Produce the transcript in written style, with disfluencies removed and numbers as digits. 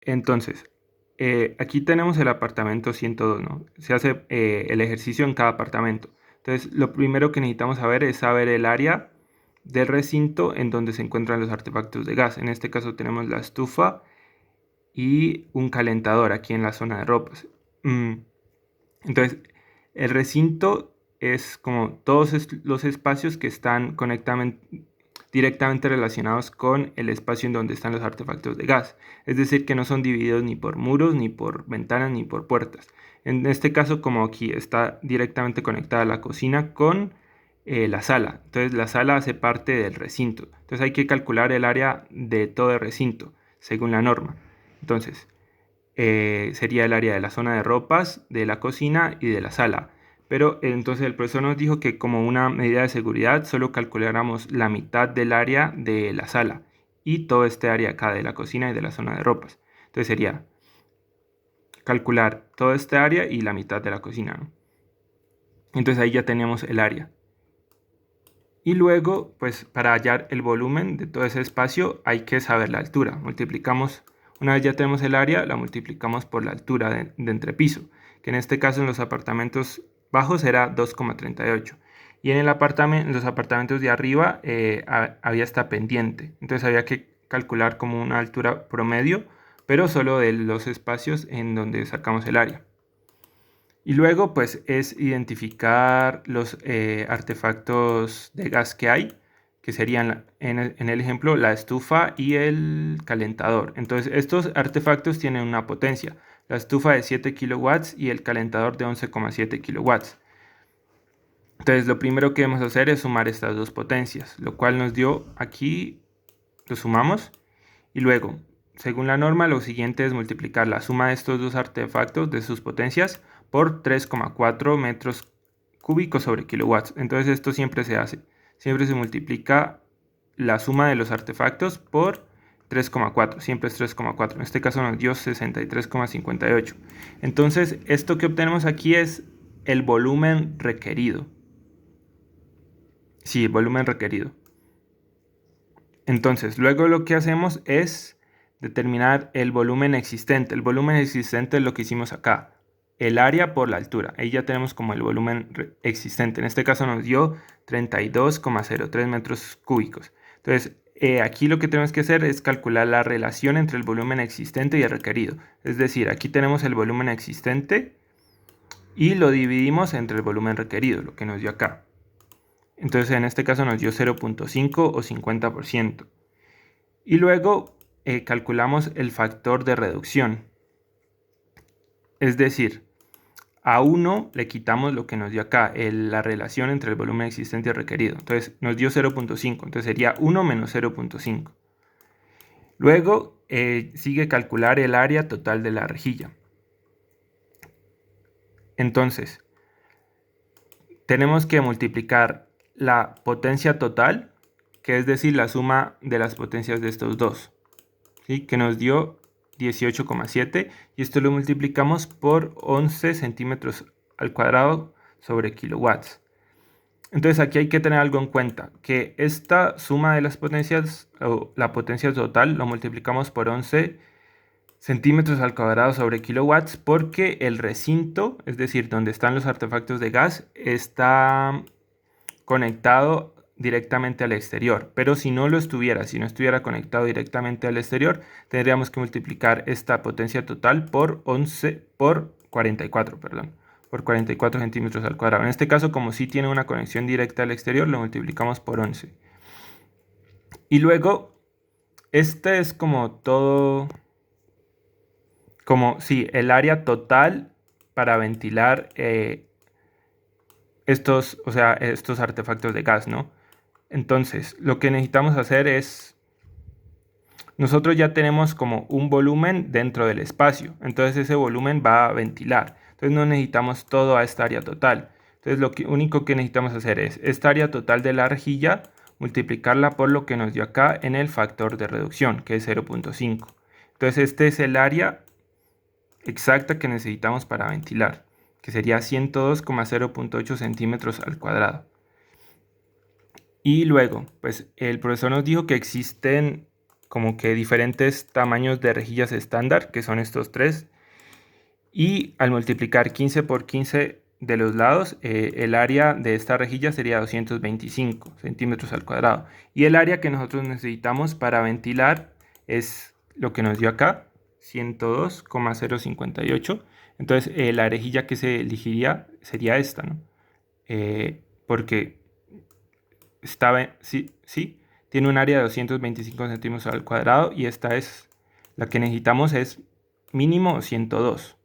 Entonces, aquí tenemos el apartamento 102, ¿no? Se hace el ejercicio en cada apartamento. Entonces, lo primero que necesitamos saber es saber el área del recinto en donde se encuentran los artefactos de gas. En este caso tenemos la estufa y un calentador aquí en la zona de ropas. Entonces, el recinto es como todos los espacios que están directamente relacionados con el espacio en donde están los artefactos de gas. Es decir, que no son divididos ni por muros, ni por ventanas, ni por puertas. En este caso, como aquí está directamente conectada la cocina con la sala. Entonces, la sala hace parte del recinto. Entonces, hay que calcular el área de todo el recinto, según la norma. Entonces, sería el área de la zona de ropas, de la cocina y de la sala. Pero entonces el profesor nos dijo que como una medida de seguridad solo calculáramos la mitad del área de la sala y todo este área acá de la cocina y de la zona de ropas. Entonces sería calcular todo este área y la mitad de la cocina, ¿no? Entonces ahí ya teníamos el área. Y luego, pues para hallar el volumen de todo ese espacio hay que saber la altura. Multiplicamos, una vez ya tenemos el área, la multiplicamos por la altura de entrepiso, que en este caso en los apartamentos bajos era 2,38. Y en los apartamentos de arriba había esta pendiente. Entonces había que calcular como una altura promedio, pero solo de los espacios en donde sacamos el área. Y luego, pues, es identificar los artefactos de gas que hay, que serían, en el ejemplo, la estufa y el calentador. Entonces, estos artefactos tienen una potencia. La estufa de 7 kilowatts y el calentador de 11,7 kilowatts. Entonces, lo primero que debemos hacer es sumar estas dos potencias, lo cual nos dio aquí, lo sumamos, y luego, según la norma, lo siguiente es multiplicar la suma de estos dos artefactos de sus potencias por 3,4 metros cúbicos sobre kilowatts. Entonces esto siempre se hace. Siempre se multiplica la suma de los artefactos por 3,4. Siempre es 3,4. En este caso nos dio 63,58. Entonces esto que obtenemos aquí es el volumen requerido. Sí, el volumen requerido. Entonces, luego lo que hacemos es determinar el volumen existente. El volumen existente es lo que hicimos acá. El área por la altura. Ahí ya tenemos como el volumen existente. En este caso nos dio 32,03 metros cúbicos. Entonces, aquí lo que tenemos que hacer es calcular la relación entre el volumen existente y el requerido. Es decir, aquí tenemos el volumen existente y lo dividimos entre el volumen requerido, lo que nos dio acá. Entonces en este caso nos dio 0,5 o 50%. Y luego calculamos el factor de reducción. Es decir, a 1 le quitamos lo que nos dio acá, la relación entre el volumen existente y el requerido. Entonces nos dio 0,5, entonces sería 1 menos 0,5. Luego sigue calcular el área total de la rejilla. Entonces, tenemos que multiplicar la potencia total, que es decir, la suma de las potencias de estos dos, ¿sí? Que nos dio 18,7, y esto lo multiplicamos por 11 centímetros al cuadrado sobre kilowatts. Entonces aquí hay que tener algo en cuenta, que esta suma de las potencias, o la potencia total, lo multiplicamos por 11 centímetros al cuadrado sobre kilowatts, porque el recinto, es decir, donde están los artefactos de gas, está conectado directamente al exterior, pero si no estuviera conectado directamente al exterior, tendríamos que multiplicar esta potencia total por 44, perdón, por 44 centímetros al cuadrado. En este caso, como sí tiene una conexión directa al exterior, lo multiplicamos por 11. Y luego, este es como todo, como sí, el área total para ventilar estos artefactos de gas, ¿no? Entonces, lo que necesitamos hacer es, nosotros ya tenemos como un volumen dentro del espacio, entonces ese volumen va a ventilar, entonces no necesitamos toda esta área total. Entonces lo único que necesitamos hacer es esta área total de la rejilla, multiplicarla por lo que nos dio acá en el factor de reducción, que es 0,5. Entonces este es el área exacta que necesitamos para ventilar, que sería 102,0.8 centímetros al cuadrado. Y luego, pues el profesor nos dijo que existen como que diferentes tamaños de rejillas estándar, que son estos tres, y al multiplicar 15 por 15 de los lados, el área de esta rejilla sería 225 centímetros al cuadrado. Y el área que nosotros necesitamos para ventilar es lo que nos dio acá, 102,058. Entonces, la rejilla que se elegiría sería esta, ¿no? Porque sí, tiene un área de 225 centímetros al cuadrado y esta es la que necesitamos, es mínimo 102.